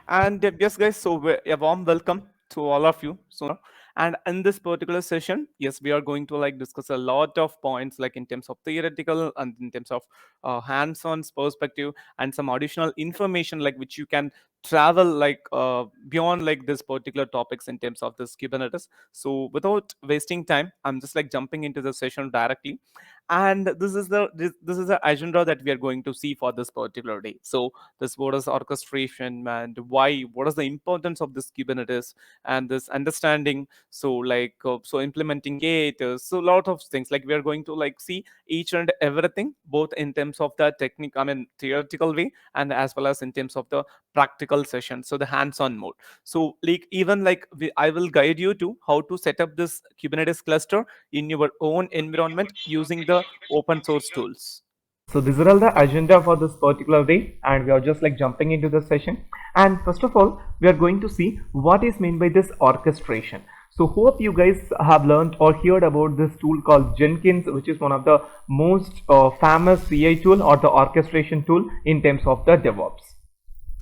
And yes, guys, so a warm welcome to all of you. And in this particular session, yes, we are going to like discuss a lot of points, like in terms of theoretical and in terms of hands-on perspective, and some additional information, like which you can travel like beyond like this particular topics in terms of this Kubernetes. So without wasting time, I'm just like jumping into the session directly, and this is the agenda that we are going to see for this particular day. So this what is orchestration and why, what is the importance of this Kubernetes and this understanding. So like so implementing it, so a lot of things like we are going to like see each and everything, both in terms of the technique, I mean theoretical way, and as well as in terms of the practical session, so the hands-on mode. So like even like I will guide you to how to set up this Kubernetes cluster in your own environment using the open source tools. So these are all the agenda for this particular day, and we are just like jumping into the session. And first of all, we are going to see what is meant by this orchestration. So hope you guys have learned or heard about this tool called Jenkins, which is one of the most famous CI tool or the orchestration tool in terms of the DevOps.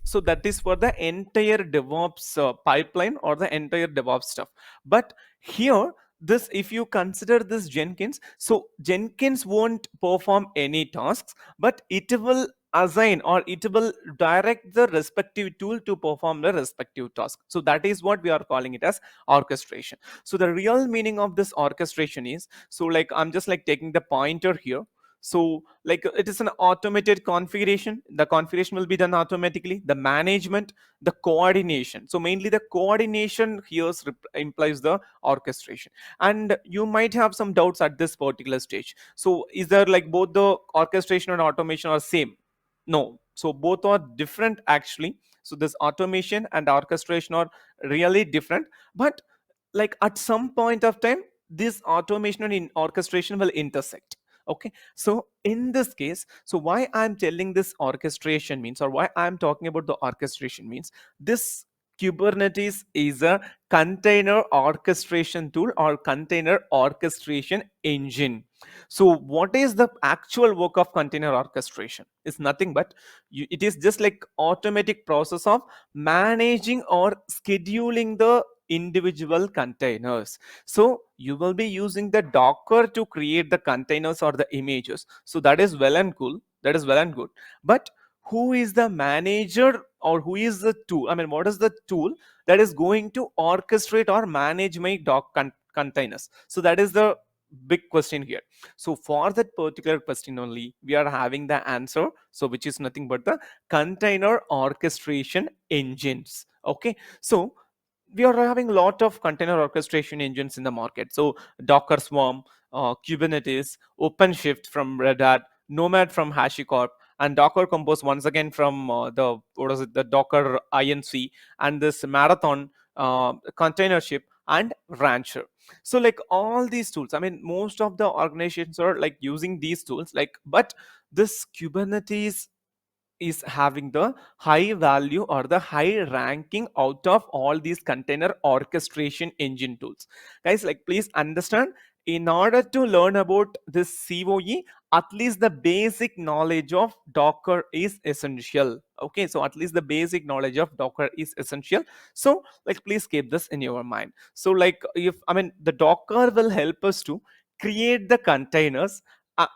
So that is for the entire DevOps pipeline or the entire DevOps stuff. But here, this, if you consider this Jenkins, so Jenkins won't perform any tasks, but it will assign or it will direct the respective tool to perform the respective task. So that is what we are calling it as orchestration. So the real meaning of this orchestration is, so like I'm just like taking the pointer here. So like it is an automated configuration. The configuration will be done automatically. The management, the coordination. So mainly the coordination here implies the orchestration. And you might have some doubts at this particular stage. So is there like both the orchestration and automation are same? No. So both are different actually. So this automation and orchestration are really different. But like at some point of time, this automation and orchestration will intersect. Okay, so in this case, so why I'm telling this orchestration means, or why I'm talking about the orchestration means, this Kubernetes is a container orchestration tool or container orchestration engine. So what is the actual work of container orchestration? It's nothing but it is just like automatic process of managing or scheduling the individual containers. So you will be using the Docker to create the containers or the images. So that is well and cool. That is well and good. But who is the manager, or who is the tool? I mean, what is the tool that is going to orchestrate or manage my containers? So that is the big question here. So for that particular question only, we are having the answer. So which is nothing but the container orchestration engines. Okay, so we are having a lot of container orchestration engines in the market. So Docker Swarm, Kubernetes, OpenShift from Red Hat, Nomad from HashiCorp, and Docker Compose once again from the what is it, the Docker INC, and this Marathon containership and Rancher. So like all these tools, I mean most of the organizations are like using these tools, like, but this Kubernetes is having the high value or the high ranking out of all these container orchestration engine tools. Guys, like please understand, in order to learn about this COE, at least the basic knowledge of Docker is essential. Okay, so at least the basic knowledge of Docker is essential. So like please keep this in your mind. So like if, I mean, the Docker will help us to create the containers, uh,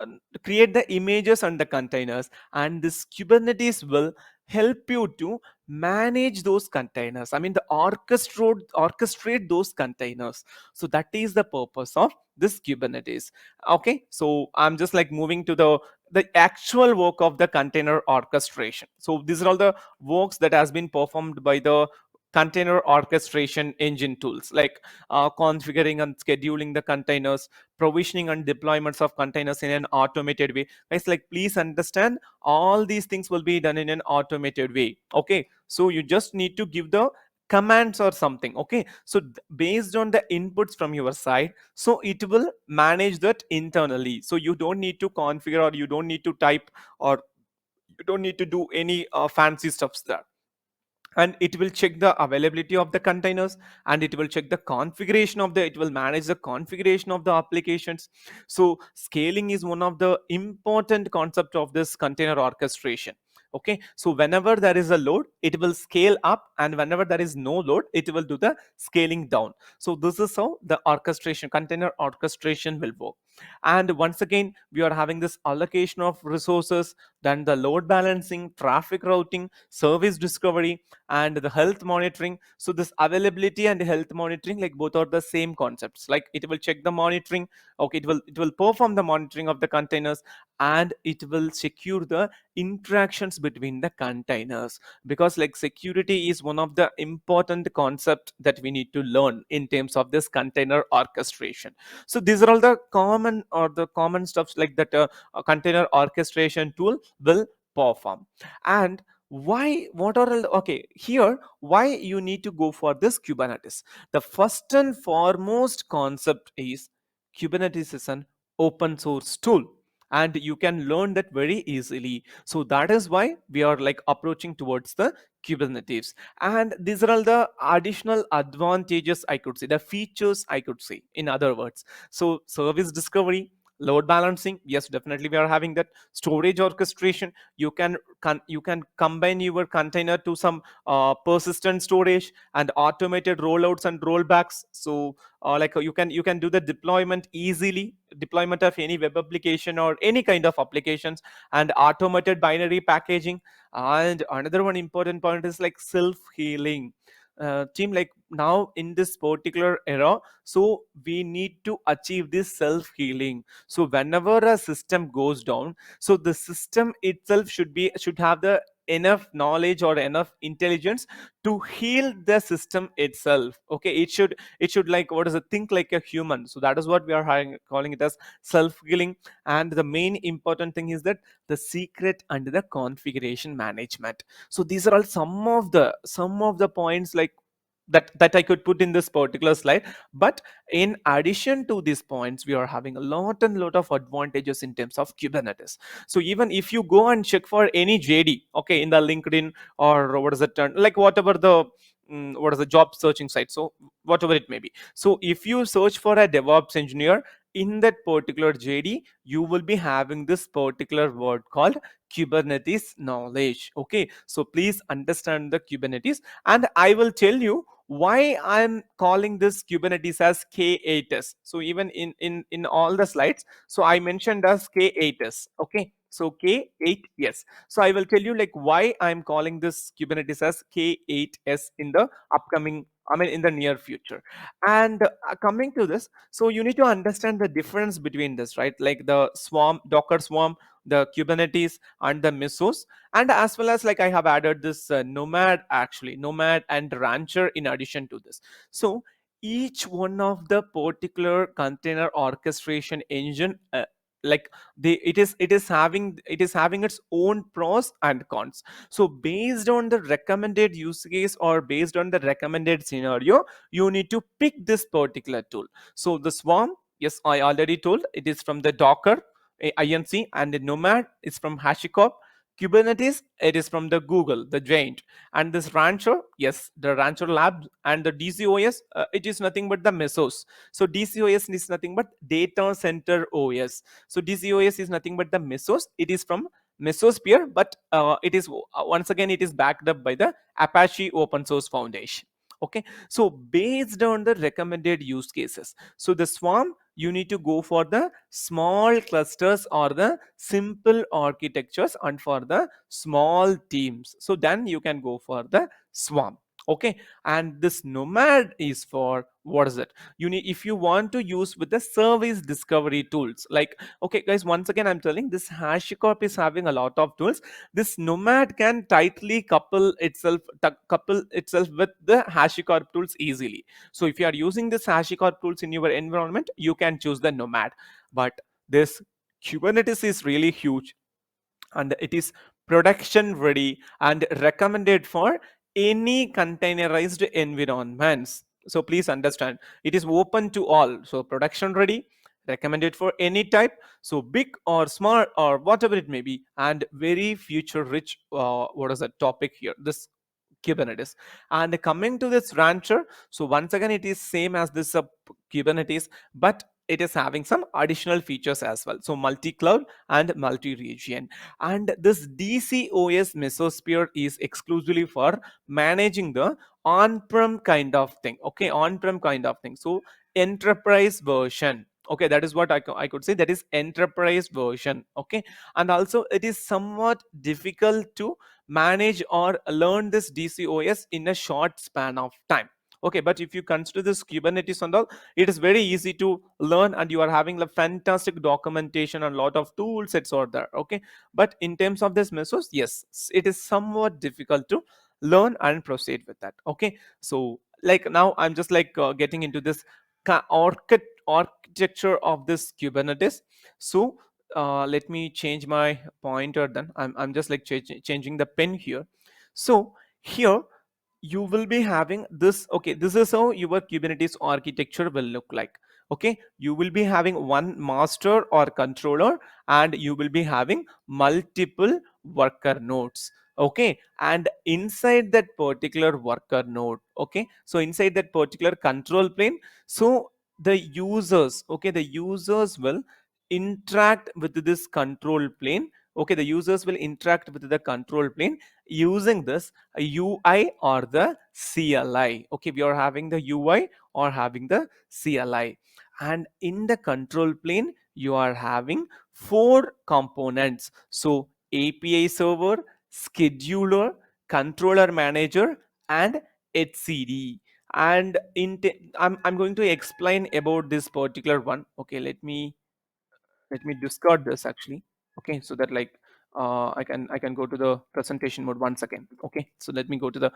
create the images and the containers, and this Kubernetes will help you to manage those containers, I mean the orchestrate those containers. So that is the purpose of this Kubernetes. Okay, so I'm just like moving to the actual work of the container orchestration. So these are all the works that has been performed by the container orchestration engine tools, like configuring and scheduling the containers, provisioning and deployments of containers in an automated way. Guys, like please understand, all these things will be done in an automated way. Okay, so you just need to give the commands or something. Okay, so based on the inputs from your side, so it will manage that internally. So you don't need to configure, or you don't need to type, or you don't need to do any fancy stuffs there. And it will check the availability of the containers, and it will check the configuration of the, it will manage the configuration of the applications. So scaling is one of the important concept of this container orchestration. Okay, so whenever there is a load, it will scale up, and whenever there is no load, it will do the scaling down. So this is how the orchestration, container orchestration will work. And once again, we are having this allocation of resources, then the load balancing, traffic routing, service discovery, and the health monitoring. So this availability and health monitoring, like both are the same concepts. Like it will check the monitoring, okay, it will perform the monitoring of the containers, and it will secure the interactions between the containers, because like security is one of the important concept that we need to learn in terms of this container orchestration. So these are all the common stuffs like that a container orchestration tool will perform. And why, what are all, okay, here why you need to go for this Kubernetes? The first and foremost concept is Kubernetes is an open source tool, and you can learn that very easily. So that is why we are like approaching towards the Kubernetes. And these are all the additional advantages, I could say, the features, I could say, in other words. So service discovery, load balancing, yes, definitely we are having that. Storage orchestration, you can combine your container to some persistent storage, and automated rollouts and rollbacks. So you can do the deployment easily, deployment of any web application or any kind of applications, and automated binary packaging. And another one important point is like self healing. Team, like now in this particular era, so we need to achieve this self healing. So whenever a system goes down, so the system itself should have the enough knowledge or enough intelligence to heal the system itself. Okay, it should like, what is it, think like a human. So that is what we are calling it as self healing. And the main important thing is that the secret and the configuration management. So these are all some of the points like that I could put in this particular slide. But in addition to these points, we are having a lot of advantages in terms of Kubernetes. So even if you go and check for any JD, okay, in the LinkedIn, or what is it, like whatever the what is the job searching site, so whatever it may be. So if you search for a DevOps engineer, in that particular JD, you will be having this particular word called Kubernetes knowledge. Okay, so please understand the Kubernetes, and I will tell you why I'm calling this Kubernetes as K8s. So even in all the slides, so I mentioned as K8s. Okay, so K8, yes. So I will tell you like why I'm calling this Kubernetes as K8s in the upcoming, I mean in the near future. And coming to this, so you need to understand the difference between this, right? Like the swarm, Docker swarm, the Kubernetes, and the Mesos. And as well as like I have added this Nomad, actually Nomad and Rancher in addition to this. So each one of the particular container orchestration engine, like it is having its own pros and cons. So based on the recommended use case or based on the recommended scenario, you need to pick this particular tool. So the Swarm, yes, I already told, it is from the Docker INC, and the Nomad is from HashiCorp. Kubernetes, it is from the Google, the Giant. And this Rancher, yes, the Rancher Lab, and the DCOS, it is nothing but the Mesos. So DCOS is nothing but Data Center OS. So DCOS is nothing but the Mesos. It is from Mesosphere, but it is once again it is backed up by the Apache Open Source Foundation. Okay, so based on the recommended use cases, so the Swarm, you need to go for the small clusters or the simple architectures, and for the small teams, so then you can go for the Swarm. Okay, and this Nomad is for, what is it, you need, if you want to use with the service discovery tools. Like, okay guys, once again I'm telling, this HashiCorp is having a lot of tools. This Nomad can tightly couple itself with the HashiCorp tools easily. So if you are using this HashiCorp tools in your environment, you can choose the Nomad. But this Kubernetes is really huge, and it is production ready and recommended for any containerized environments. So please understand, it is open to all. So production ready, recommended for any type, so big or small or whatever it may be, and very future rich, what is the topic here, this Kubernetes. And coming to this Rancher, so once again it is same as this Kubernetes, but it is having some additional features as well, so multi-cloud and multi-region. And this DCOS mesosphere is exclusively for managing the on-prem kind of thing, okay, on-prem kind of thing. So enterprise version, okay, that is what I could say, that is enterprise version, okay. And also it is somewhat difficult to manage or learn this DCOS in a short span of time, okay. But if you consider this Kubernetes and all, it is very easy to learn, and you are having a fantastic documentation and a lot of tool sets are there, okay. But in terms of this mesos, yes, it is somewhat difficult to learn and proceed with that, okay. So like now I'm just like getting into this architecture of this Kubernetes. So let me change my pointer, then I'm just like changing the pen here. So here you will be having this, okay, this is how your Kubernetes architecture will look like, okay. You will be having one master or controller, and you will be having multiple worker nodes, okay. And inside that particular worker node, okay, so inside that particular control plane, so the users, okay, the users will interact with this control plane, okay, the users will interact with the control plane using this UI or the CLI, okay. We are having the UI or having the CLI. And in the control plane you are having four components, so API server, scheduler, controller manager, and HCD. And I'm going to explain about this particular one, okay. Let me discard this actually, okay, so that like I can go to the presentation mode once again, okay. So let me go to the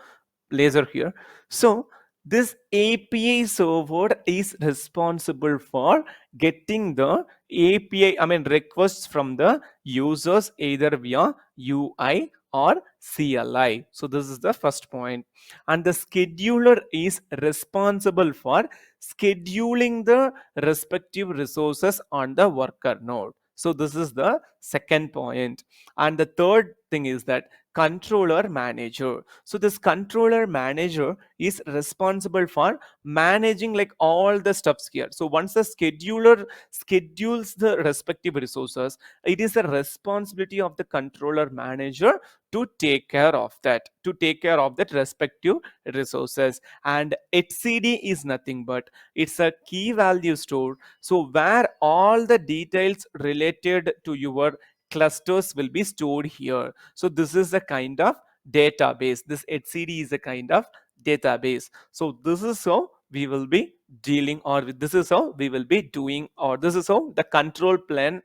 laser here. So this API server is responsible for getting the API, I mean requests from the users either via UI or CLI. So this is the first point. And the scheduler is responsible for scheduling the respective resources on the worker node. So this is the second point. And the third thing is that controller manager. So this controller manager is responsible for managing like all the stuffs here. So once the scheduler schedules the respective resources, it is the responsibility of the controller manager to take care of that, to take care of that respective resources. And HCD is nothing but it's a key value store, so where all the details related to your clusters will be stored here. So this is a kind of database, this HCD is a kind of database. So this is how we will be dealing, or this is how we will be doing, or this is how the control plan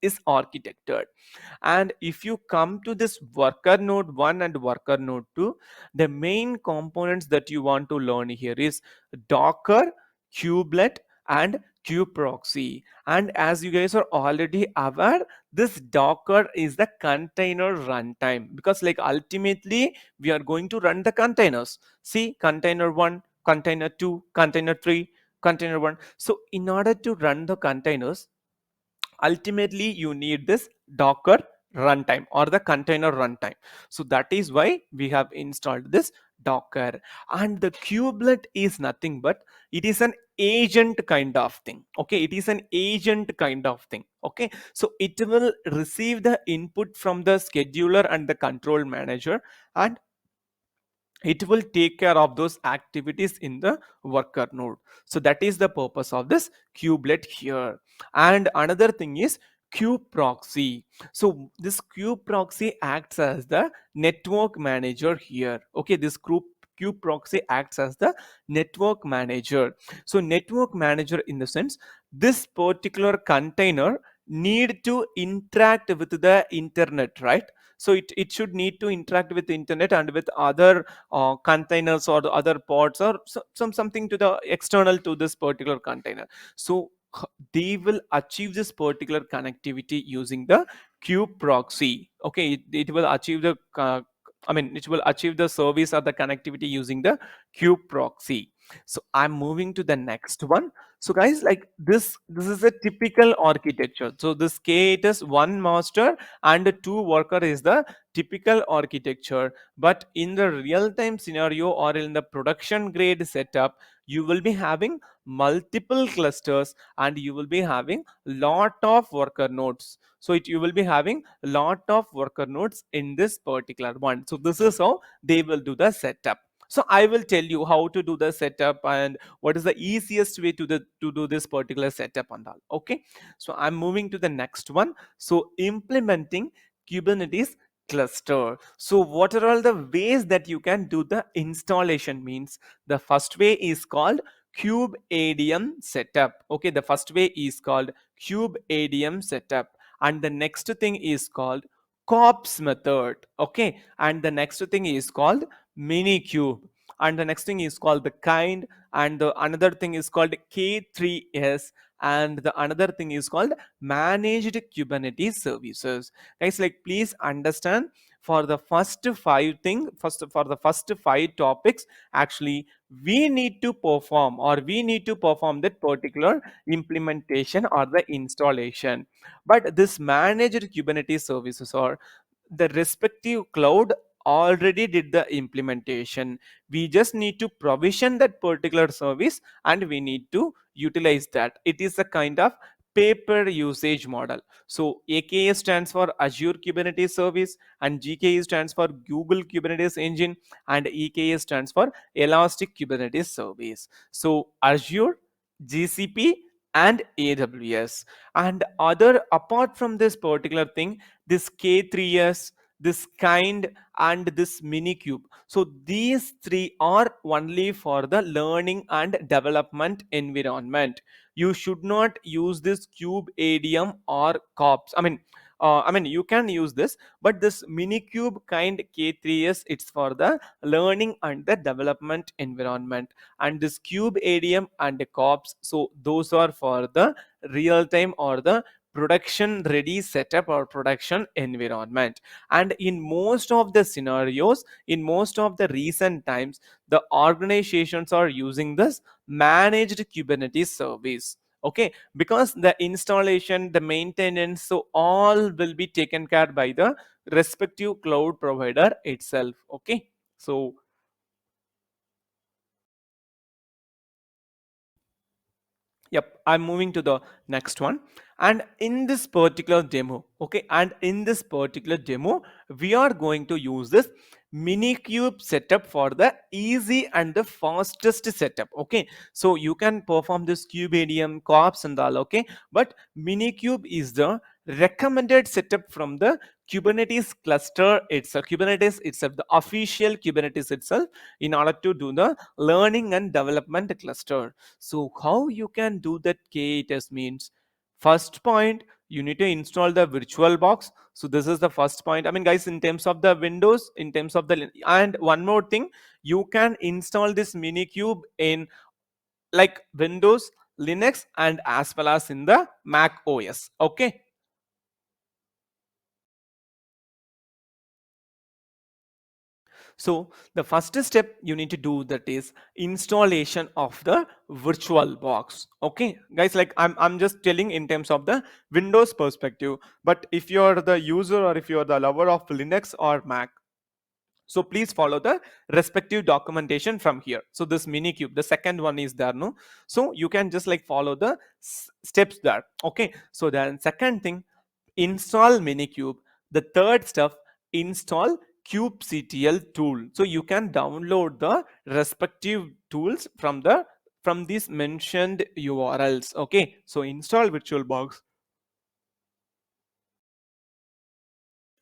is architected. And if you come to this worker node 1 and worker node 2, the main components that you want to learn here is Docker, kubelet, and kubeproxy. And as you guys are already aware, this Docker is the container runtime, because like ultimately we are going to run the containers. See, container 1, container 2, container 3, container 1. So in order to run the containers, ultimately you need this Docker runtime or the container runtime. So that is why we have installed this Docker. And the kubelet is nothing but it is an agent kind of thing, okay. It is an agent kind of thing, okay. So it will receive the input from the scheduler and the control manager, and it will take care of those activities in the worker node. So that is the purpose of this kubelet here. And another thing is kubeproxy. So this kubeproxy acts as the network manager here, okay. This kubeproxy acts as the network manager. So network manager in the sense, this particular container need to interact with the internet, right? So it should need to interact with the internet and with other containers or the other pods, or something to the external to this particular container. So they will achieve this particular connectivity using the kubeproxy, okay. It will achieve the it will achieve the service or the connectivity using the kubeproxy. So I'm moving to the next one. So guys, like this is a typical architecture. So this k, it is one master and two worker is the typical architecture. But in the real time scenario or in the production grade setup, you will be having multiple clusters and you will be having lot of worker nodes. So you will be having lot of worker nodes in this particular one. So this is how they will do the setup. So I will tell you how to do the setup and what is the easiest way to do this particular setup and all. Okay, so I'm moving to the next one. So implementing Kubernetes cluster. So what are all the ways that you can do the installation? Means the first way is called kubeadm setup. Okay, the first way is called kubeadm setup, and the next thing is called cops method. Okay, and the next thing is called minikube, and the next thing is called the kind, and the another thing is called k3s, and the another thing is called managed Kubernetes services. Guys, like please understand, for the first five thing first for the first five topics, actually we need to perform, or we need to perform that particular implementation or the installation. But this managed Kubernetes services, or the respective cloud already did the implementation. We just need to provision that particular service and we need to utilize that. It is a kind of paper usage model. So AKS stands for Azure Kubernetes Service, and GKE stands for Google Kubernetes Engine, and EKS stands for Elastic Kubernetes Service. So Azure, GCP, and AWS, and other apart from this particular thing, this K3s, this kind, and this minikube. So these three are only for the learning and development environment. You should not use this cube ADM or cops. I mean you can use this, but this minikube kind K3s, it's for the learning and the development environment, and this cube ADM and the cops, so those are for the real time or the production ready setup or production environment. And in most of the scenarios, in most of the recent times, the organizations are using this managed Kubernetes service. Okay, because the installation, the maintenance, so all will be taken care by the respective cloud provider itself. Okay, so yep, I'm moving to the next one. And in this particular demo, okay, and in this particular demo, we are going to use this minikube setup for the easy and the fastest setup. Okay, so you can perform this kubadium cops and all. Okay, but minikube is the recommended setup from the Kubernetes cluster itself. Kubernetes itself, the official Kubernetes itself, in order to do the learning and development cluster. So how you can do that KTS means, first point, you need to install the virtual box. So this is the first point. I mean guys, in terms of the Windows, in terms of the, and one more thing, you can install this minikube in like Windows, Linux, and as well as in the Mac OS. Okay. So the first step you need to do, that is installation of the virtual box. Okay, guys, like I'm just telling in terms of the Windows perspective, but if you're the user or if you're the lover of Linux or Mac, so please follow the respective documentation from here. So this minikube, the second one is there, no? So you can just like follow the steps there. Okay, so then second thing, install minikube. The third stuff, install kubectl tool. So you can download the respective tools from the from these mentioned URLs. Okay, so install virtualbox,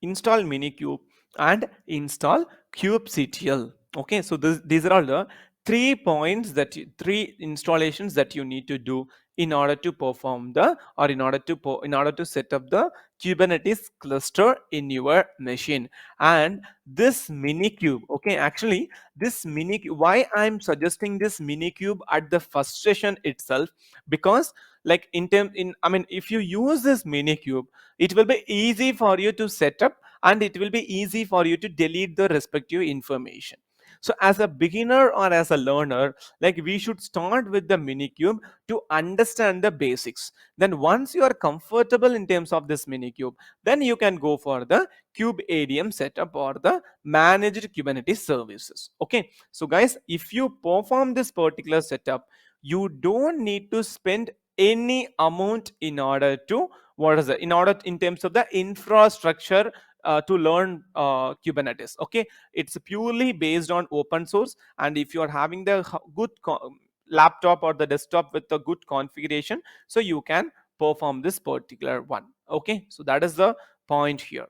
install minikube, and install kubectl. Okay, so these are all the 3 points that three installations that you need to do in order to perform the, or in order to in order to set up the Kubernetes cluster in your machine. And this minikube, okay, actually this mini, why I'm suggesting this minikube at the first session itself, because like in term in I mean if you use this minikube, it will be easy for you to set up and it will be easy for you to delete the respective information. So as a beginner or as a learner, like we should start with the minikube to understand the basics. Then once you are comfortable in terms of this minikube, then you can go for the kube ADM setup or the managed Kubernetes services. Okay, so guys, if you perform this particular setup, you don't need to spend any amount in order to, what is it, in order, in terms of the infrastructure, to learn Kubernetes. Okay, it's purely based on open source, and if you are having the good laptop or the desktop with a good configuration, so you can perform this particular one. Okay, so that is the point here.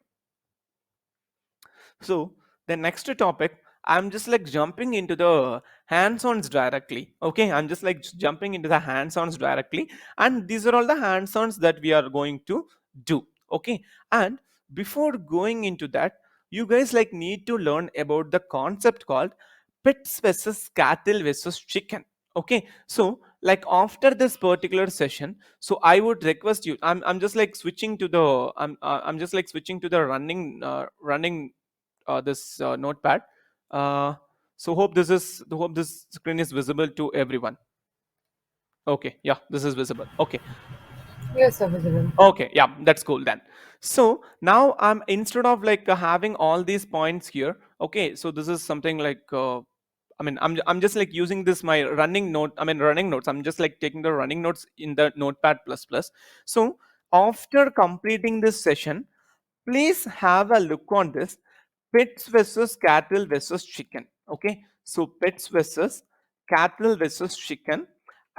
So the next topic, I'm just like jumping into the hands-ons directly. Okay, I'm just like jumping into the hands-ons directly, and these are all the hands-ons that we are going to do. Okay, and before going into that, you guys like need to learn about the concept called pets versus cattle versus chicken. Okay, so like after this particular session, so I would request you, I'm just like switching to the I'm just like switching to the running this notepad. uh, so hope this screen is visible to everyone. Okay, yeah, this is visible. Okay. Yes, sir, visible. Okay, yeah, that's cool then. So now I'm, instead of like having all these points here, okay, so this is something like I'm just like using this my running note, running notes. I'm just like taking the running notes in the notepad plus plus. So after completing this session, please have a look on this pets versus cattle versus chicken. Okay, so pets versus cattle versus chicken,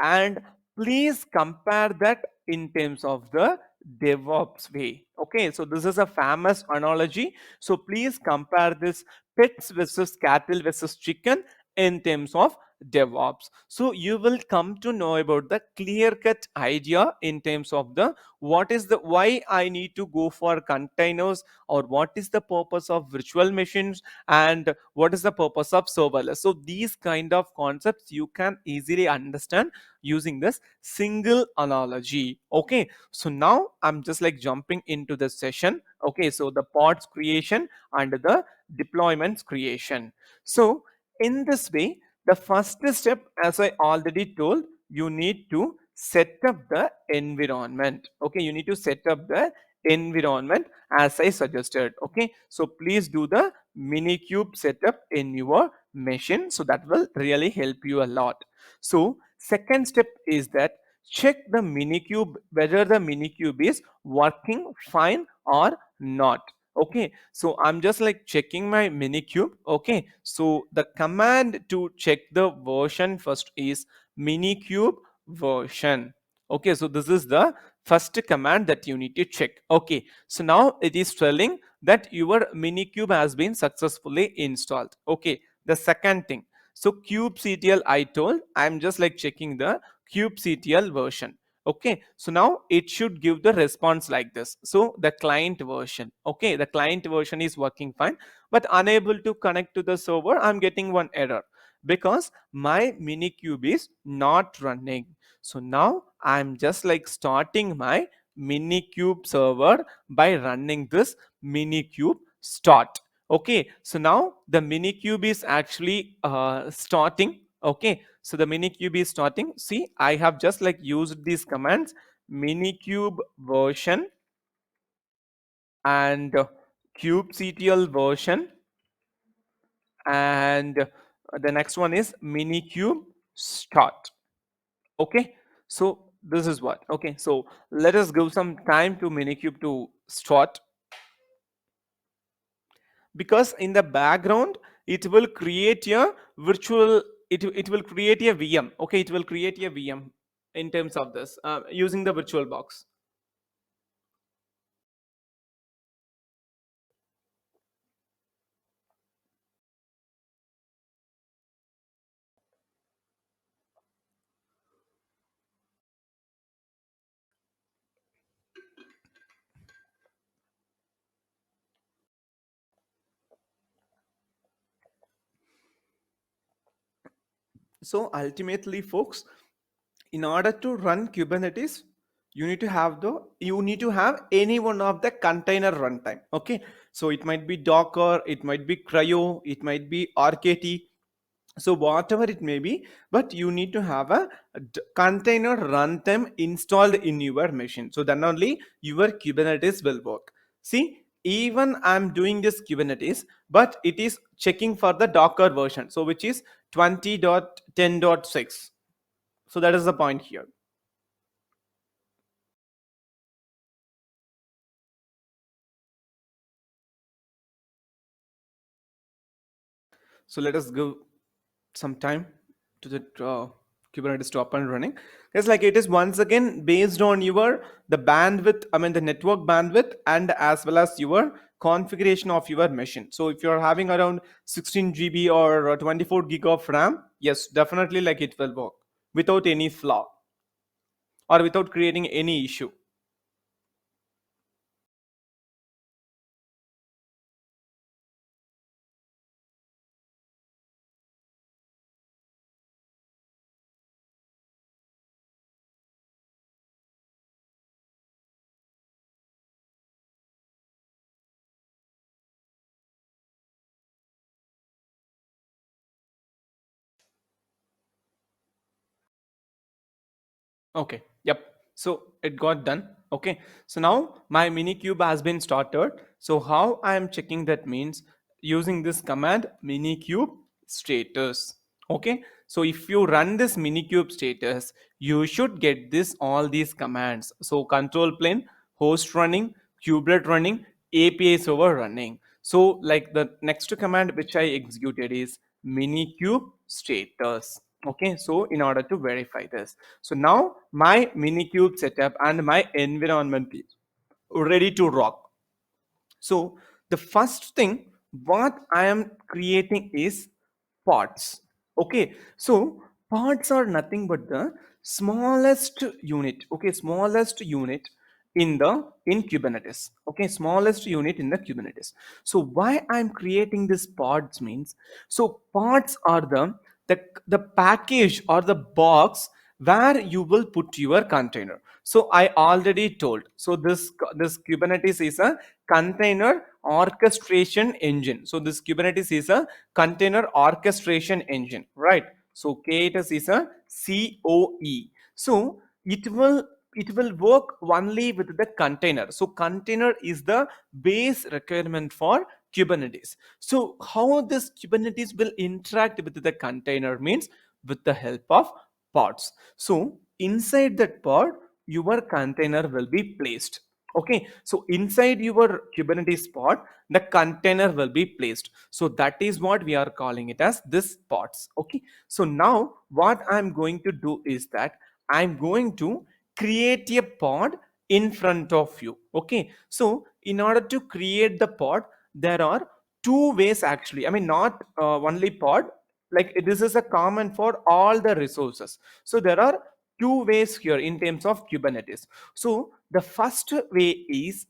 and please compare that in terms of the DevOps way. Okay, so this is a famous analogy, so please compare this pets versus cattle versus chicken in terms of DevOps. So you will come to know about the clear cut idea in terms of the what is the why I need to go for containers, or what is the purpose of virtual machines, and what is the purpose of serverless. So these kind of concepts you can easily understand using this single analogy. Okay, so now I'm just like jumping into the session. Okay, so the pods creation and the deployments creation. So in this way, the first step, as I already told, you need to set up the environment. Okay, you need to set up the environment as I suggested. Okay, so please do the minikube setup in your machine, so that will really help you a lot. So second step is that check the minikube whether the minikube is working fine or not. Okay, so I'm just like checking my minikube. Okay, so the command to check the version first is minikube version. Okay, so this is the first command that you need to check. Okay, so now it is telling that your minikube has been successfully installed. Okay, the second thing, so kubectl, I told I'm just like checking the kubectl version. Okay, so now it should give the response like this. So the client version, okay, the client version is working fine, but unable to connect to the server, I'm getting one error because my minikube is not running. So now I'm just like starting my minikube server by running this minikube start. Okay, so now the minikube is actually starting. Okay, so the minikube is starting. See, I have just like used these commands, minikube version and kubectl version, and the next one is minikube start. Okay, so this is what. Okay, so let us give some time to minikube to start, because in the background it will create a virtual, it will create a VM. Okay, it will create a VM in terms of this using the virtual box. So ultimately folks, in order to run Kubernetes, you need to have any one of the container runtime. Okay, so it might be Docker, it might be Cryo, it might be RKT. so whatever it may be, but you need to have a container runtime installed in your machine, so then only your Kubernetes will work. See, even I'm doing this Kubernetes, but it is checking for the Docker version, so which is 20.10.6. So that is the point here. So let us give some time to the Kubernetes to up and running. It's like it is once again based on your the bandwidth, I mean the network bandwidth, and as well as your configuration of your machine. So if you're having around 16 GB or 24 gig of RAM, yes, definitely like it will work without any flaw or without creating any issue. Okay. Yep. So it got done. Okay. So now my mini cube has been started. So how I am checking that means using this command mini cube status. Okay. So if you run this mini cube status, you should get this all these commands. So control plane, host running, kubelet running, API server running. So like the next command which I executed is minikube status. Okay, so in order to verify this, so now my minikube setup and my environment is ready to rock. So the first thing what I am creating is pods. Okay, so pods are nothing but the smallest unit. Okay, smallest unit in Kubernetes. Okay, smallest unit in the Kubernetes. So why I'm creating this pods means, so pods are the package or the box where you will put your container. So I already told, so this Kubernetes is a container orchestration engine. So this Kubernetes is a container orchestration engine, right? So Kubernetes is a COE. So it will work only with the container. So container is the base requirement for Kubernetes. So how this Kubernetes will interact with the container means with the help of pods. So inside that pod, your container will be placed. Okay, so inside your Kubernetes pod, the container will be placed. So that is what we are calling it as this pods. Okay, so now what I'm going to do is that I'm going to create a pod in front of you. Okay, so in order to create the pod, there are two ways actually. I mean, not only pod, like this is a common for all the resources. So there are two ways here in terms of Kubernetes. So the first way is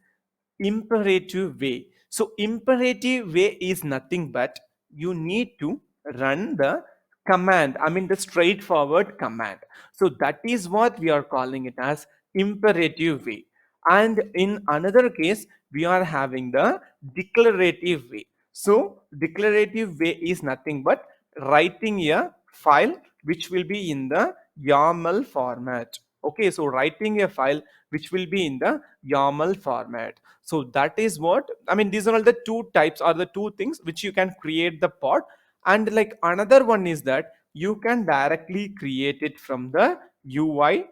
imperative way. So imperative way is nothing but you need to run the command, I mean the straightforward command. So that is what we are calling it as imperative way. And in another case, we are having the declarative way. So declarative way is nothing but writing a file which will be in the YAML format. Okay, so writing a file which will be in the YAML format. So that is what I mean. These are all the two types or the two things which you can create the pod. And like another one is that you can directly create it from the UI,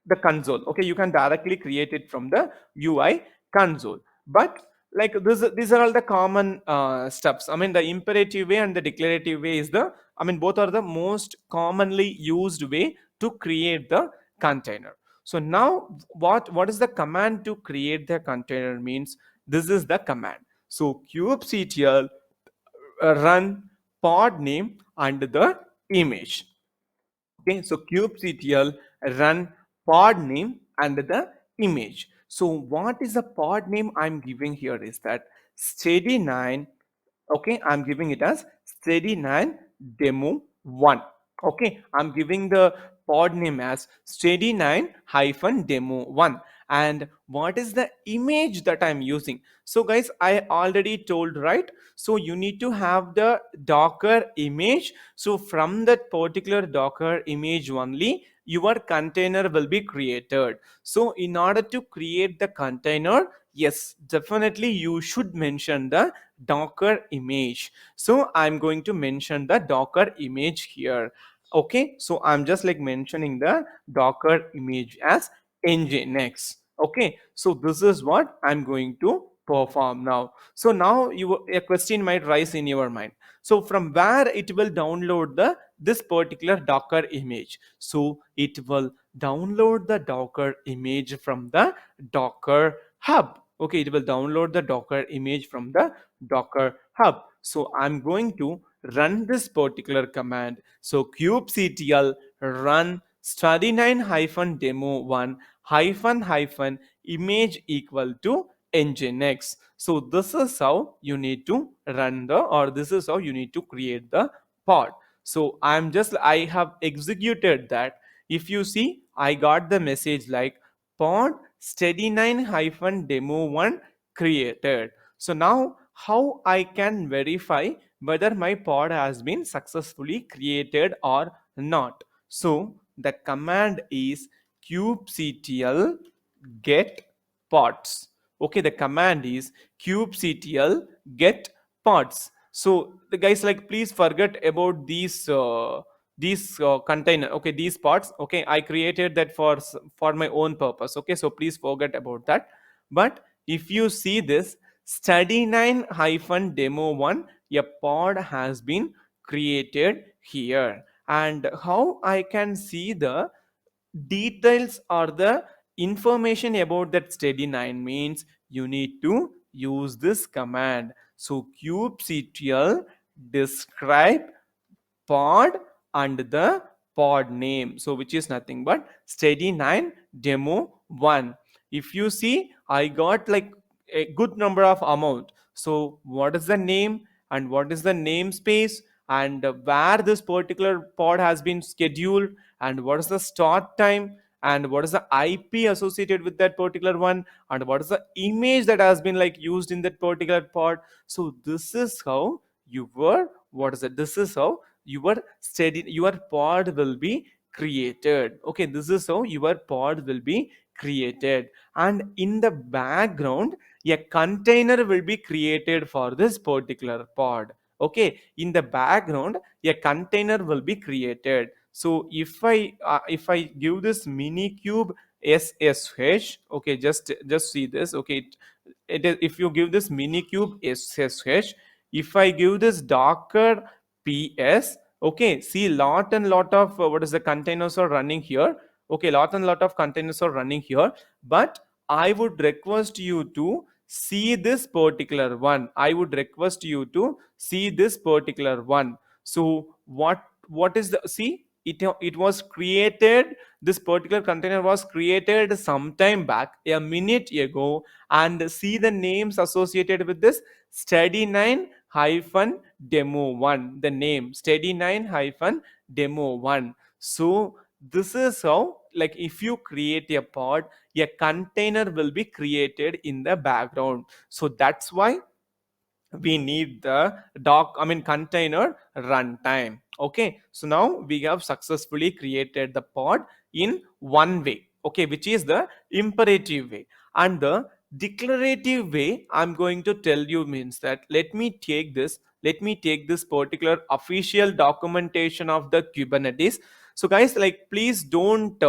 the console. Okay, you can directly create it from the UI console. But like these are all the common steps. I mean, the imperative way and the declarative way is the, I mean, both are the most commonly used way to create the container. So now what is the command to create the container means, this is the command. So kubectl run pod name and the image. Okay, so kubectl run pod name and the image. So what is the pod name I'm giving here is that steady 9. Okay, I'm giving it as steady 9 demo 1. Okay, I'm giving the pod name as steady9 hyphen demo 1. And what is the image that I'm using? So guys, I already told, right? So you need to have the Docker image. So from that particular Docker image only, your container will be created. So in order to create the container, yes, definitely you should mention the Docker image. So I'm going to mention the Docker image here. Okay, so I'm just like mentioning the Docker image as nginx. Okay, so this is what I'm going to perform now. So now a question might rise in your mind. So from where it will download the this particular Docker image? So it will download the Docker image from the Docker hub. Okay, it will download the Docker image from the Docker hub. So I'm going to run this particular command. So kubectl run study9 hyphen demo 1 hyphen hyphen image equal to nginx. So this is how you need to run the, or this is how you need to create the pod. So I have executed that. If you see, I got the message like pod steady9 hyphen demo 1 created. So now how I can verify whether my pod has been successfully created or not? So the command is kubectl get pods. Okay, the command is kubectl get pods. So the guys, like, please forget about these container. Okay, these pods. Okay, I created that for my own purpose. Okay, so please forget about that. But if you see this study9 hyphen demo 1, a pod has been created here. And how I can see the details or the information about that steady9 means you need to use this command. So kubectl describe pod and the pod name, so which is nothing but steady9 demo 1. If you see, I got like a good number of amount. So what is the name and what is the namespace, and where this particular pod has been scheduled, and what is the start time, and what is the IP associated with that particular one, and what is the image that has been like used in that particular pod. So this is how your what is it this is how your pod will be created. Okay, this is how your pod will be created. And in the background, a container will be created for this particular pod. Okay, in the background, a container will be created. So if I give this minikube ssh, okay, just see this. Okay, it is, if you give this minikube ssh, if I give this docker ps, okay, see, lot and lot of what is the containers are running here. Okay, lot and lot of containers are running here. But I would request you to see this particular one. I would request you to see this particular one. So what is the, see, it was created, this particular container was created sometime back, a minute ago. And see the names associated with this steady9 hyphen demo 1, the name steady9 hyphen demo 1. So this is how, like, if you create a pod, a container will be created in the background. So that's why we need the container runtime. Okay, so now we have successfully created the pod in one way, okay, which is the imperative way. And the declarative way I'm going to tell you means that, let me take this particular official documentation of the Kubernetes. So guys, like, please don't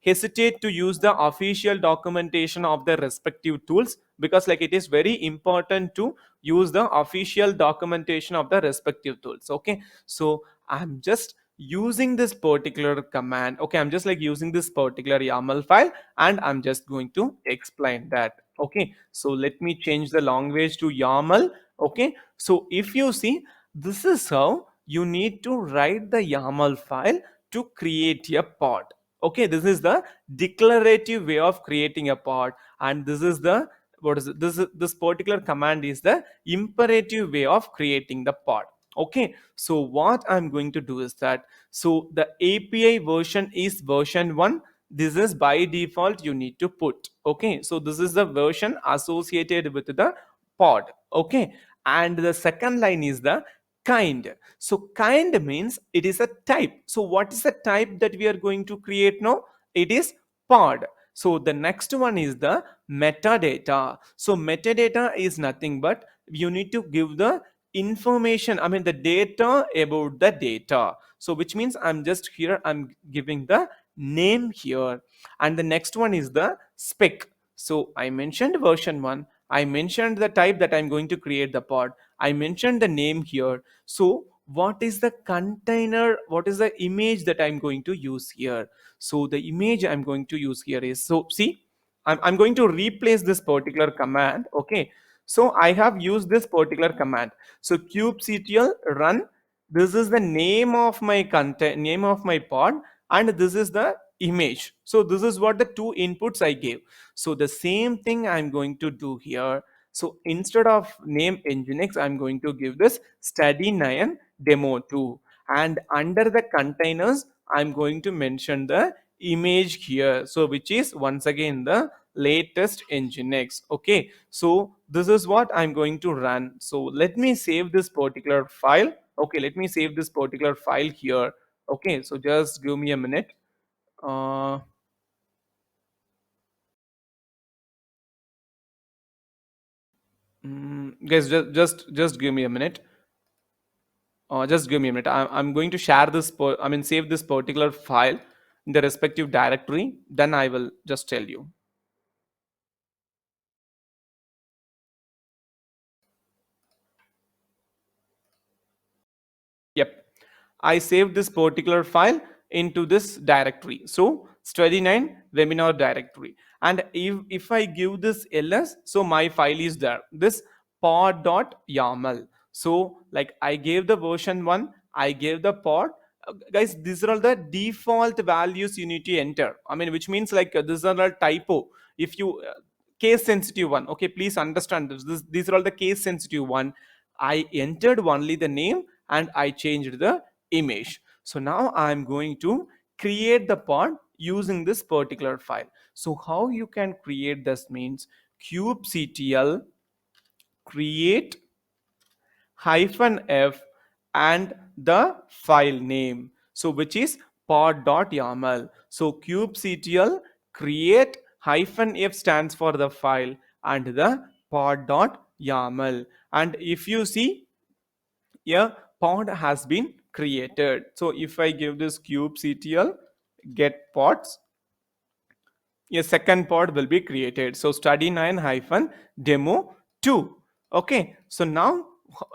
hesitate to use the official documentation of the respective tools, because like it is very important to use the official documentation of the respective tools. Okay, so I'm just using this particular command. Okay, I'm just like using this particular YAML file, and I'm just going to explain that. Okay, so let me change the language to YAML. Okay, so if you see, this is how you need to write the YAML file to create a pod. Okay, this is the declarative way of creating a pod, and this is the what is it? This particular command is the imperative way of creating the pod. Okay, so what I'm going to do is that, so the API version is version 1. This is by default you need to put. Okay, so this is the version associated with the pod. Okay, and the second line is the kind. So kind means it is a type. So what is the type that we are going to create now? It is pod. So the next one is the metadata. So metadata is nothing but you need to give the information, I mean the data about the data. So which means I'm just here, I'm giving the name here. And the next one is the spec. So I mentioned version 1, I mentioned the type that I'm going to create the pod, I mentioned the name here. So what is the container, what is the image that I'm going to use here? So the image I'm going to use here is, so see, I'm going to replace this particular command. Okay, so I have used this particular command. So kubectl run, this is the name of my content, name of my pod, and this is the image. So this is what the two inputs I gave. So the same thing I'm going to do here. So instead of name nginx, I'm going to give this study9 demo 2, and under the containers I'm going to mention the image here, so which is once again the latest nginx. Okay, so this is what I'm going to run. So let me save this particular file. Okay, let me save this particular file here. Okay, so just give me a minute. uh, Guys, just give me a minute. Just give me a minute. I'm going to share this I mean save this particular file in the respective directory, then I will just tell you. Yep, I saved this particular file into this directory. So study9 webinar directory. And if I give this ls, so my file is there. This pod.yaml. So like I gave the version 1, I gave the pod. Guys, these are all the default values you need to enter. I mean, which means like these are all typo. If you case sensitive one, okay, please understand these are all the case sensitive one. I entered only the name and I changed the image. So now I'm going to create the pod using this particular file. So how you can create this means kubectl create hyphen f and the file name, so which is pod.yaml. So kubectl create hyphen f stands for the file and the pod.yaml. And if you see, a pod has been created. So if I give this kubectl get pods, a second pod will be created. So study9 hyphen demo 2. Okay, so now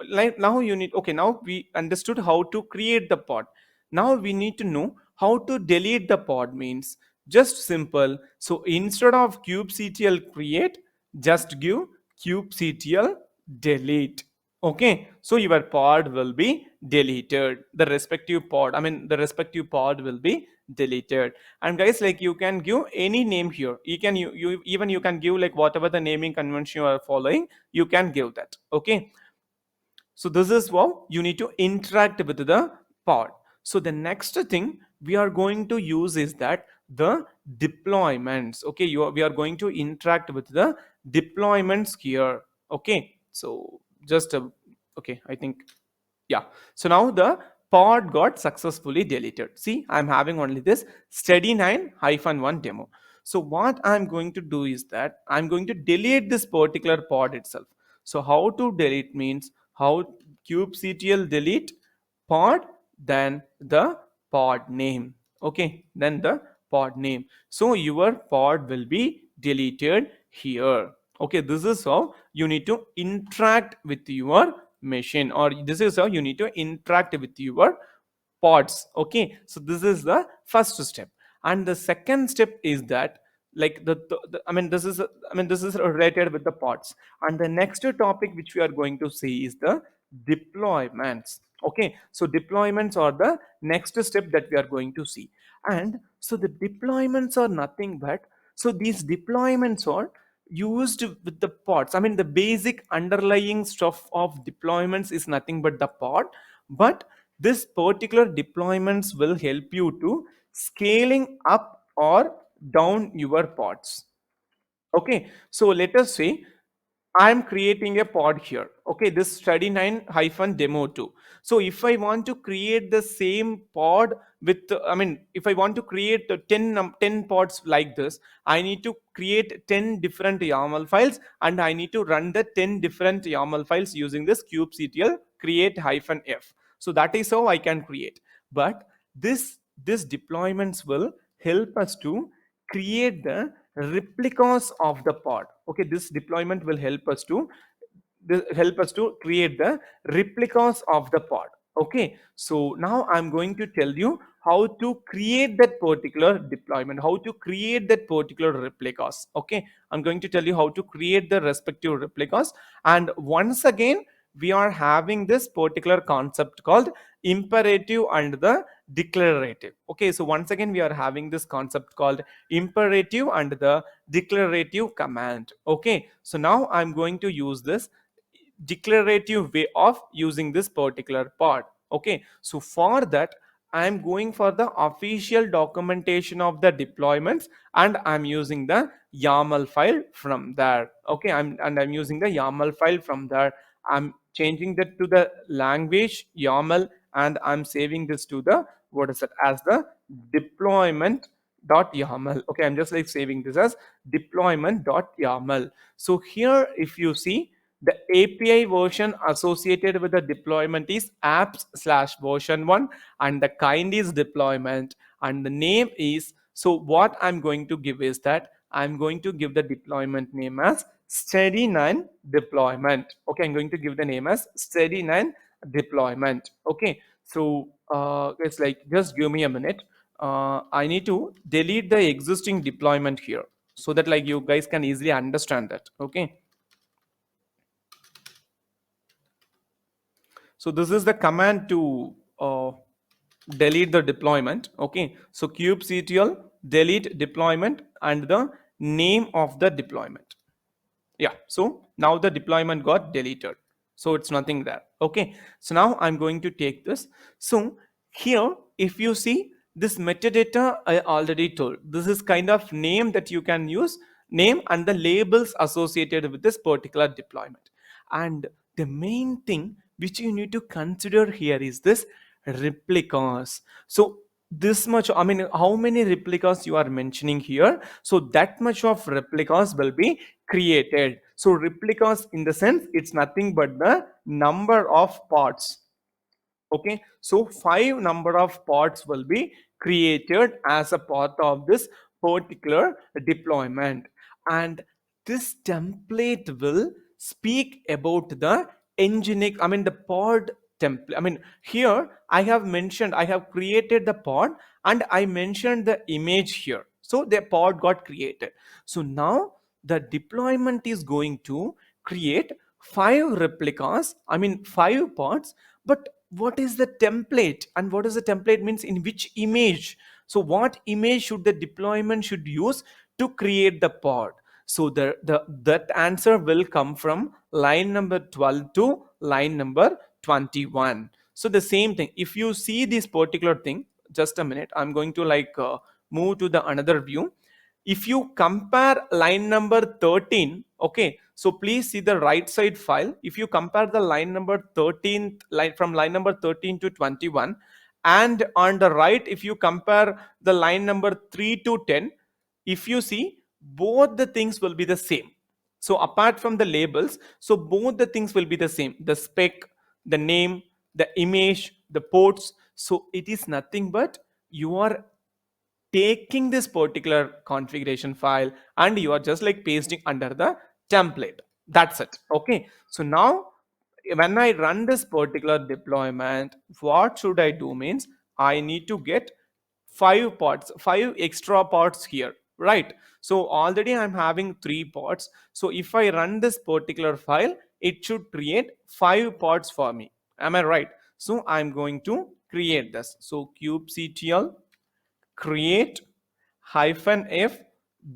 like now you need, okay, now we understood how to create the pod. Now we need to know how to delete the pod means just simple. So instead of kubectl create, just give kubectl delete. Okay, so your pod will be deleted, the respective pod, I mean the respective pod will be deleted. And guys, like you can give any name here, you even you can give like whatever the naming convention you are following, you can give that. Okay, so this is how you need to interact with the pod. So the next thing we are going to use is that the deployments. Okay, we are going to interact with the deployments here. Okay, so just okay, I think, yeah. So now the pod got successfully deleted. See, I'm having only this study9 hyphen 1 demo. So what I'm going to do is that I'm going to delete this particular pod itself. So how to delete means how kubectl delete pod, then the pod name. Okay, then the pod name. So your pod will be deleted here. Okay, this is how you need to interact with your machine, or this is how you need to interact with your pods. Okay, so this is the first step. And the second step is that like I mean this is this is related with the pods. And the next topic which we are going to see is the deployments. Okay, so deployments are the next step that we are going to see. And so the deployments are nothing but, so these deployments are used with the pods. I mean the basic underlying stuff of deployments is nothing but the pod. but this particular deployments will help you to scaling up or down your pods. Okay, so let us say I'm creating a pod here. Okay, this study 9 hyphen demo 2. So if I want to create the same pod with, I mean, if I want to create 10 pods like this, I need to create 10 different YAML files and I need to run the 10 different YAML files using this kubectl create hyphen f. So that is how I can create. But this deployments will help us to create the replicas of the pod. Okay, this deployment will help us to create the replicas of the pod. Okay, so now I'm going to tell you how to create that particular deployment, how to create that particular replicas. Okay, I'm going to tell you how to create the respective replicas. And once again, we are having this particular concept called imperative and the declarative. Okay, so once again we are having this concept called imperative and the declarative command. Okay, so now I'm going to use this declarative way of using this particular pod. Okay, so for that I'm going for the official documentation of the deployments and I'm using the YAML file from there. Okay, I'm using the YAML file from there. I'm changing that to the language YAML and I'm saving this to the what is it as the deployment dot YAML. Okay, I'm just like saving this as deployment dot YAML. So here if you see, the API version associated with the deployment is apps slash version 1 and the kind is deployment and the name is, so what I'm going to give is that I'm going to give the deployment name as steady 9 deployment. Okay, I'm going to give the name as steady 9 deployment. Okay, so it's like just give me a minute. I need to delete the existing deployment here so that like you guys can easily understand that. Okay, so this is the command to delete the deployment. Okay, so kubectl delete deployment and the name of the deployment. Yeah, so now the deployment got deleted, so it's nothing there. Okay, so now I'm going to take this. So here if you see this metadata, I already told this is kind of name that you can use, name and the labels associated with this particular deployment. And the main thing which you need to consider here is this replicas. So this much, I mean, how many replicas you are mentioning here, so that much of replicas will be created. So replicas in the sense it's nothing but the number of pods. Okay, so 5 number of pods will be created as a part of this particular deployment. And this template will speak about the engine, I mean the pod template. I mean here I have mentioned, I have created the pod and I mentioned the image here, so the pod got created. So now the deployment is going to create 5 replicas, I mean 5 pods. But what is the template, and what is the template means in which image? So what image should the deployment should use to create the pod? So the that answer will come from line number 12 to line number 21. So the same thing, if you see this particular thing, just a minute, I'm going to like move to the another view. If you compare line number 13, okay, so please see the right side file. If you compare the line number 13 line from line number 13 to 21, and on the right if you compare the line number 3 to 10, if you see both the things will be the same. So apart from the labels, so both the things will be the same, the spec, the name, the image, the ports. So it is nothing but you are taking this particular configuration file and you are just like pasting under the template. That's it. Okay, so now when I run this particular deployment, what should I do means I need to get 5 pods, 5 extra pods here, right? So already I'm having 3 pods, so if I run this particular file, it should create 5 pods for me. Am I right? So I'm going to create this. So kubectl create hyphen f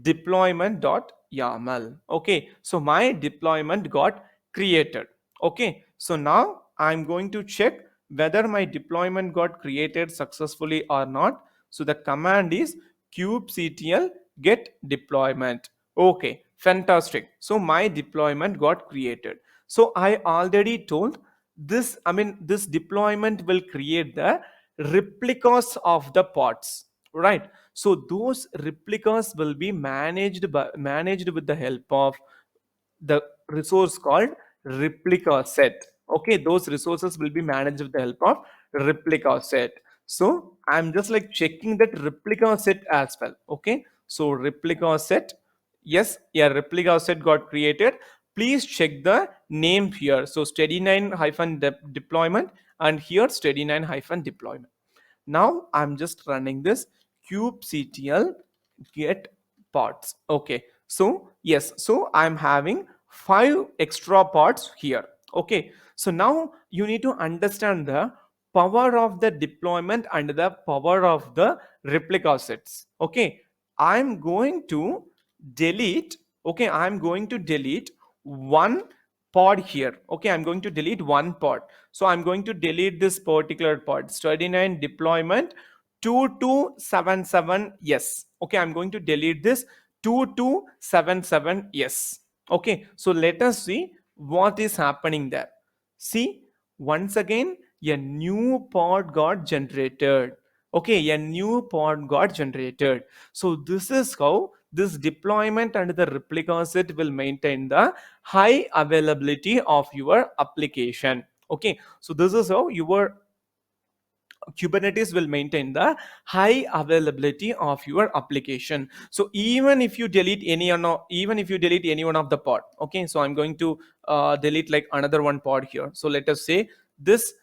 deployment dot yaml. Okay, so my deployment got created. Okay, so now I'm going to check whether my deployment got created successfully or not. So the command is kubectl get deployment. Okay, fantastic. So my deployment got created. So I already told this, I mean, this deployment will create the replicas of the pods, right? So those replicas will be managed with the help of the resource called replica set. Okay, those resources will be managed with the help of replica set. So I'm just like checking that replica set as well. Okay, so replica set, yes, yeah, replica set got created. Please check the name here. So steady9 hyphen deployment, and here steady9 hyphen deployment. Now I'm just running this kubectl get pods. Okay, so yes, so I'm having 5 extra pods here. Okay, so now you need to understand the power of the deployment and the power of the replica sets. Okay, I'm going to delete, okay, I'm going to delete one pod here. Okay, I'm going to delete one pod. So I'm going to delete this particular pod, steady9 deployment 2277. Yes, okay, I'm going to delete this 2277. Yes, okay, so let us see what is happening there. See, once again a new pod got generated. Okay, a new pod got generated. So this is how this deployment and the replica set will maintain the high availability of your application. Okay, so this is how your Kubernetes will maintain the high availability of your application. So even if you delete even if you delete any one of the pod, okay, so I'm going to delete like another one pod here. So let us say this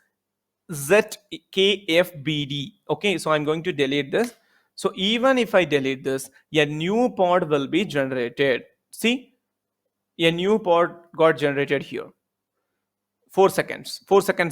ZKFBD. Okay, so I'm going to delete this. So even if I delete this, a new pod will be generated. See, a new pod got generated here. 4 seconds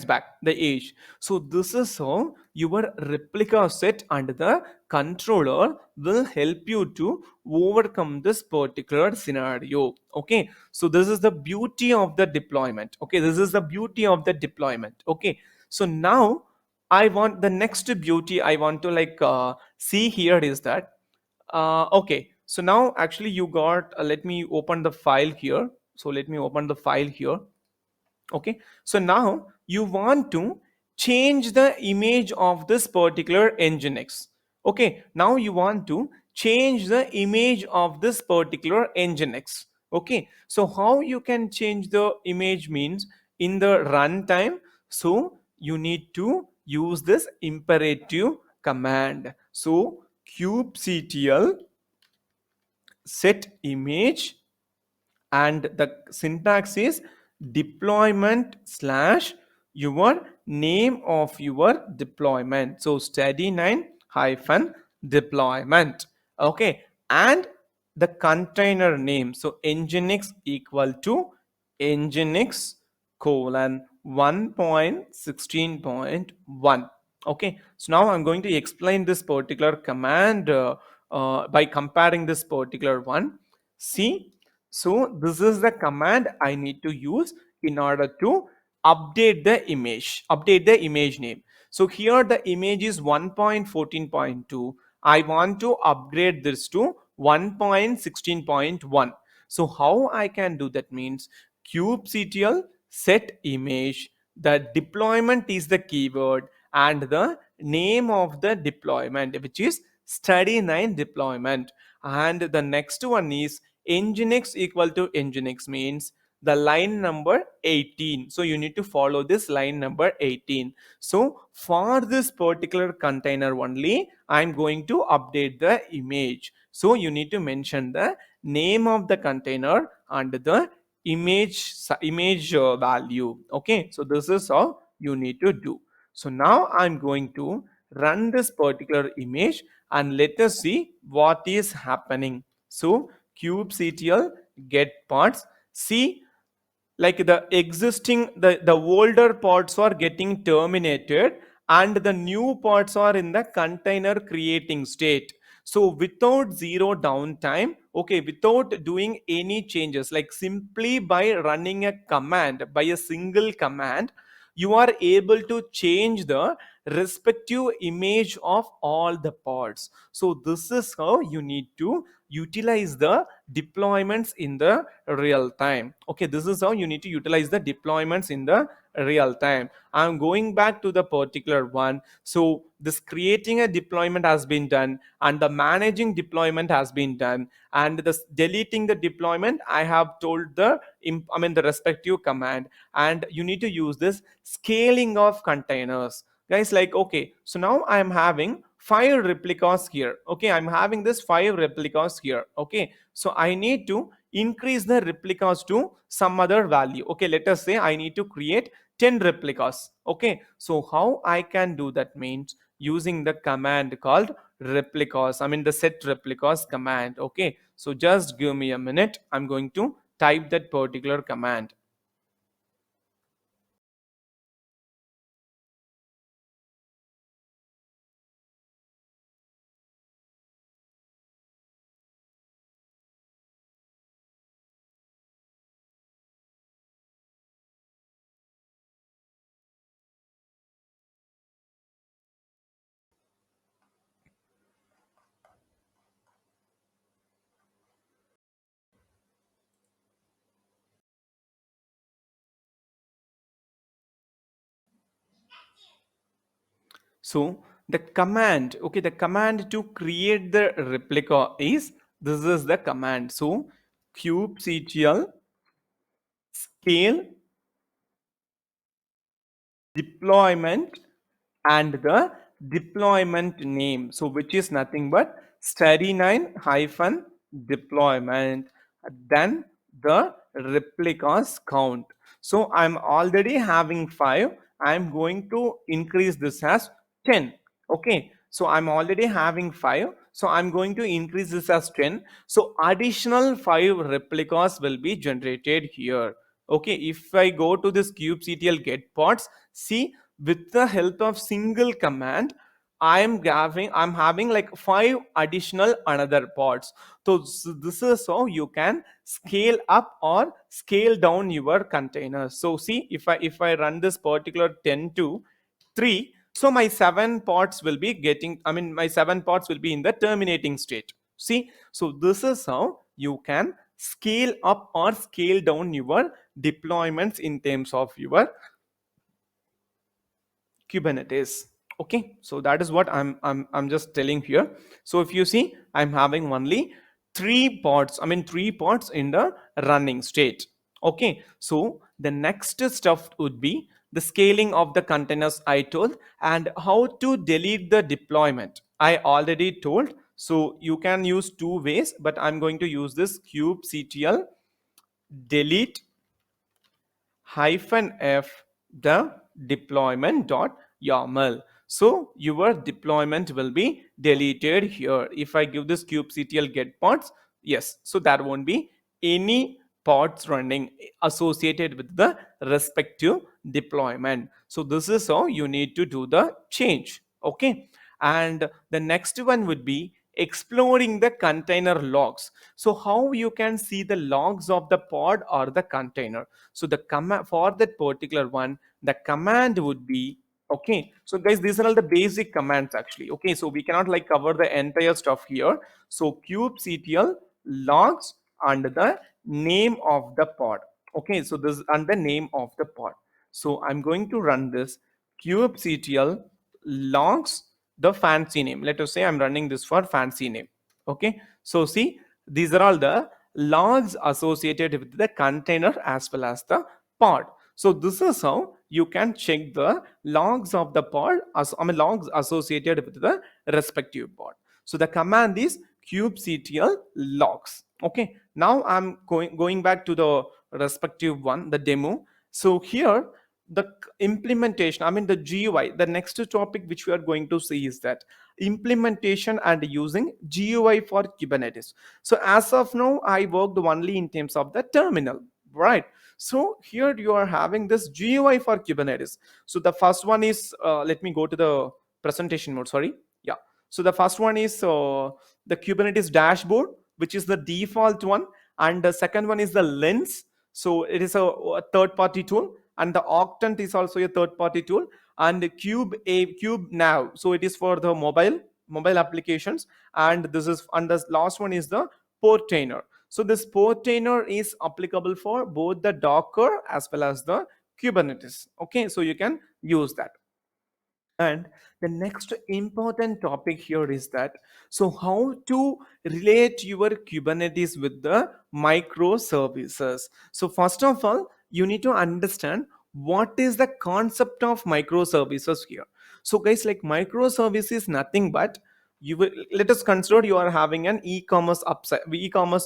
back the age. So this is how your replica set and the controller will help you to overcome this particular scenario. Okay, so this is the beauty of the deployment. Okay, this is the beauty of the deployment. Okay, so now I want the next beauty I want to like see here is that okay, so now actually you got let me open the file here. So let me open the file here. Okay, so now you want to change the image of this particular nginx. Okay, now you want to change the image of this particular nginx. Okay, so how you can change the image means in the runtime. So you need to use this imperative command. So kubectl set image, and the syntax is deployment slash your name of your deployment. So steady9 hyphen deployment. Okay, and the container name, so nginx equal to nginx colon 1.16.1. Okay, so now I'm going to explain this particular command by comparing this particular one. See, so this is the command I need to use in order to update the image name. So here the image is 1.14.2. I want to upgrade this to 1.16.1. So how I can do that means kubectl set image, the deployment is the keyword, and the name of the deployment, which is steady9 deployment, and the next one is nginx equal to nginx means the line number 18. So you need to follow this line number 18. So for this particular container only I'm going to update the image. So you need to mention the name of the container and the image value. Okay, so this is how you need to do. So now I'm going to run this particular image and let us see what is happening. So kubectl get pods. See, like the existing the older pods are getting terminated and the new pods are in the container creating state. So without zero downtime, okay, without doing any changes, like simply by running a command, by a single command, you are able to change the respective image of all the pods. So this is how you need to utilize the deployments in the real time. Okay, this is how you need to utilize the deployments in the real time. I'm going back to the particular one. So this creating a deployment has been done, and the managing deployment has been done, and this deleting the deployment I have told the the respective command. And you need to use this scaling of containers, guys. Like, okay, so now I'm having 5 replicas here. Okay, I'm having this 5 replicas here. Okay, so I need to increase the replicas to some other value. Okay, let us say I need to create 10 replicas. Okay, so how I can do that means using the command called replicas, the set replicas command. Okay, so just give me a minute, I'm going to type that particular command. So the command, okay, the command to create the replica is, this is the command. So kubectl scale deployment and the deployment name, so which is nothing but study9 hyphen deployment, then the replicas count. So I'm already having 5, I'm going to increase this as 10. Okay, so I'm already having 5, so I'm going to increase this as 10. So additional 5 replicas will be generated here. Okay, if I go to this kubectl get pods, see, with the help of single command, I'm having like 5 additional another pods. So this is how you can scale up or scale down your containers. So see, if I run this particular 10 to 3, so my 7 pods will be getting, my 7 pods will be in the terminating state. See, so this is how you can scale up or scale down your deployments in terms of your Kubernetes. Okay, so that is what I'm just telling here. So if you see, I'm having only 3 pods, 3 pods in the running state. Okay, so the next stuff would be the scaling of the containers I told, and how to delete the deployment I already told. So you can use 2 ways, but I'm going to use this kubectl delete hyphen f the deployment dot YAML. So your deployment will be deleted here. If I give this kubectl get pods, yes, so there won't be any pods running associated with the respective deployment. So this is how you need to do the change. Okay, and the next one would be exploring the container logs. So how you can see the logs of the pod or the container. So the command for that particular one, the command would be, okay, so guys, these are all the basic commands actually. Okay, so we cannot like cover the entire stuff here. So kubectl logs and the name of the pod. Okay, so this and the name of the pod. So I'm going to run this kubectl logs the fancy name. Let us say I'm running this for fancy name. Okay, so see, these are all the logs associated with the container as well as the pod. So this is how you can check the logs of the pod, logs associated with the respective pod. So the command is kubectl logs. Okay, now I'm going back to the respective one, the demo. So here the implementation, the GUI, the next topic which we are going to see is that implementation and using GUI for Kubernetes. So as of now, I worked only in terms of the terminal, right? So here you are having this GUI for Kubernetes. So the first one is, let me go to the presentation mode, sorry. Yeah. So the first one is the Kubernetes dashboard, which is the default one. And the second one is the lens. So it is a third party tool. and the Octant is also a third party tool, and Cube Now, so it is for the mobile applications. And the last one is the Portainer. So this Portainer is applicable for both the Docker as well as the Kubernetes. Okay, so you can use that. And the next important topic here is that, so how to relate your Kubernetes with the microservices. So first of all, you need to understand what is the concept of microservices here. So guys, like microservice is nothing but, you will, let us consider you are having an e-commerce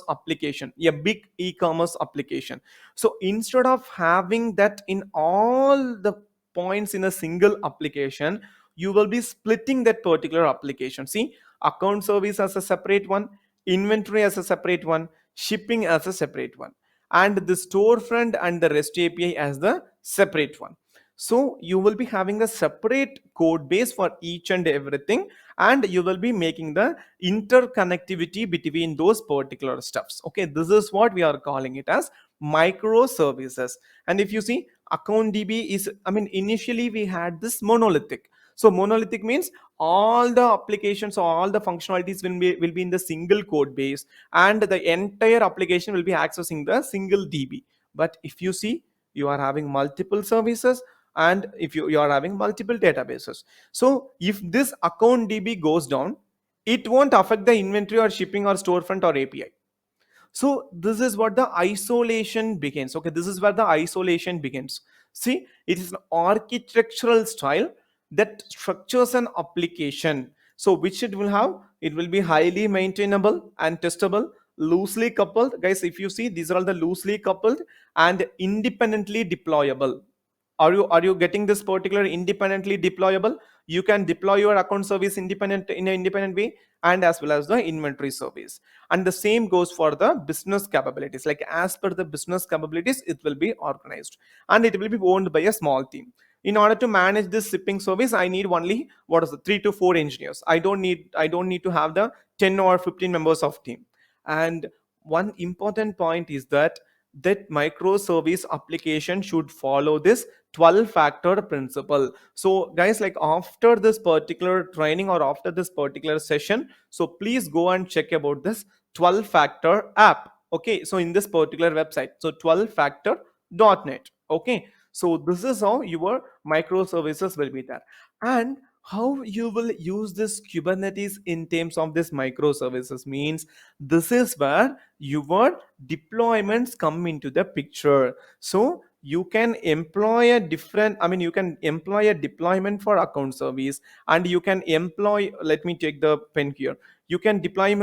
application, a big e-commerce application. So instead of having that in all the points in a single application, you will be splitting that particular application. See, account service as a separate one, inventory as a separate one, shipping as a separate one, and the storefront and the REST API as the separate one. So you will be having the separate code base for each and everything, and you will be making the interconnectivity between those particular stuffs. Okay, this is what we are calling it as microservices. And if you see, account DB is, I mean, initially we had this monolithic. So monolithic means all the applications or all the functionalities will be in the single code base, and the entire application will be accessing the single DB. But if you see, you are having multiple services, and if you are having multiple databases. So if this account DB goes down, it won't affect the inventory or shipping or storefront or API. So this is what the isolation begins. Okay, this is where the isolation begins. See, it is an architectural style that structures an application. So which it will have, it will be highly maintainable and testable, loosely coupled. Guys, if you see, these are all the loosely coupled and independently deployable. Are you getting this particular independently deployable? You can deploy your account service independent in an independent way, and as well as the inventory service. And the same goes for the business capabilities. Like as per the business capabilities, it will be organized, and it will be owned by a small team. In order to manage this shipping service, I need only, what is the 3 to 4 engineers. I don't need to have the 10 or 15 members of team. And one important point is that microservice application should follow this 12 factor principle. So guys, like after this particular training or after this particular session, so please go and check about this 12 factor app. Okay, so in this particular website, so 12factor.net. Okay, so this is how your microservices will be there. And how you will use this Kubernetes in terms of this microservices means, this is where your deployments come into the picture. So you can employ a different, I mean, you can employ a deployment for account service, and you can employ, let me take the pen here, you can deploy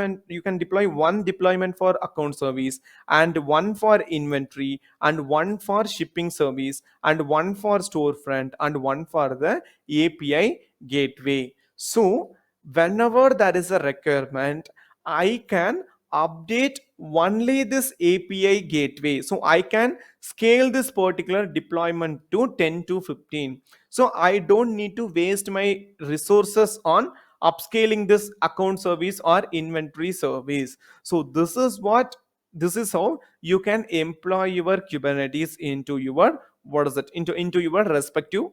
one deployment for account service, and one for inventory, and one for shipping service, and one for storefront, and one for the API gateway. So whenever there is a requirement, I can update only this API gateway. So I can scale this particular deployment to 10 to 15. So I don't need to waste my resources on upscaling this account service or inventory service. So this is how you can employ your Kubernetes into your, what is it, into your respective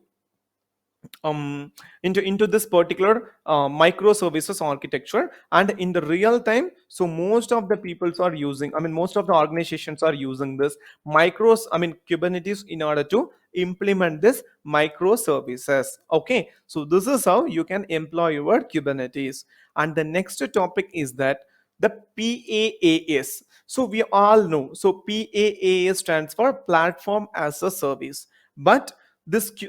um into this particular microservices architecture. And in the real time, so most of the peoples are using, I mean, most of the organizations are using this Kubernetes in order to implement this microservices. Okay, so this is how you can employ your Kubernetes. And the next topic is that the PaaS. So we all know, so PaaS stands for platform as a service. But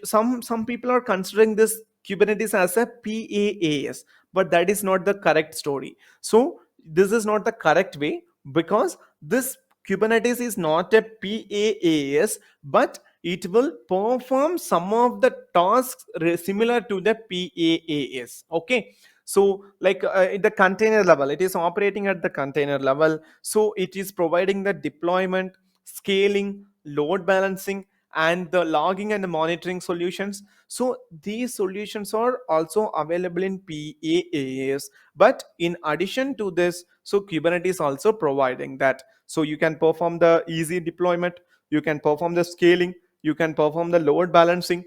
some people are considering this Kubernetes as a PaaS, but that is not the correct story. So this is not the correct way, because this Kubernetes is not a PaaS, but it will perform some of the tasks similar to the PaaS. Okay, so like at the container level, it is operating at the container level. So it is providing the deployment, scaling, load balancing, and the logging and the monitoring solutions. So these solutions are also available in PaaS. But in addition to this, so Kubernetes also providing that. So you can perform the easy deployment, you can perform the scaling, you can perform the load balancing,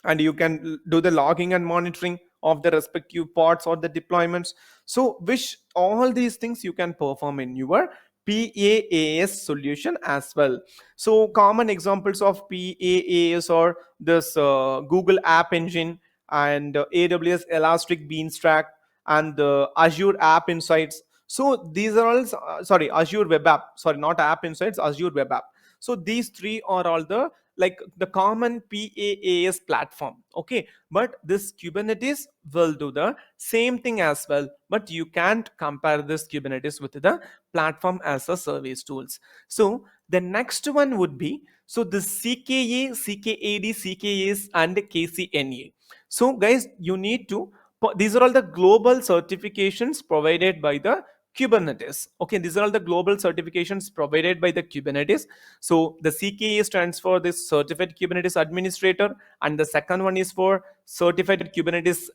and you can do the logging and monitoring of the respective pods or the deployments. So which all these things you can perform in your PaaS solution as well. So common examples of PaaS are this Google App Engine, and AWS Elastic Beanstalk, and the Azure App Insights. So these are all sorry, Azure Web App, sorry, not App Insights, Azure Web App. So these three are all the like the common PaaS platform. Okay, but this Kubernetes will do the same thing as well, but you can't compare this Kubernetes with the platform as a service tools. So the next one would be, so the CKA, CKAD, CKAs, and KCNA. So guys, you need to, these are all the global certifications provided by the Kubernetes. Okay, these are all the global certifications provided by the Kubernetes. So the CKA stands for this Certified Kubernetes Administrator, and the second one is for Certified Kubernetes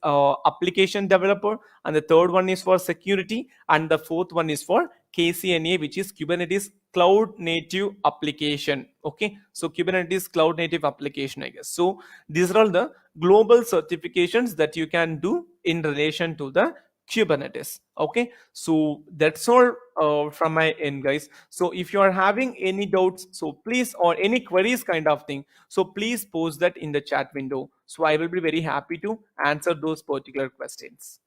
Application Developer, and the third one is for Security, and the fourth one is for KCNA, which is Kubernetes Cloud Native Application. Okay, so Kubernetes Cloud Native Application, I guess. So these are all the global certifications that you can do in relation to the Kubernetes. Okay, so that's all from my end, guys. So if you are having any doubts, so please, or any queries kind of thing, so please post that in the chat window, so I will be very happy to answer those particular questions.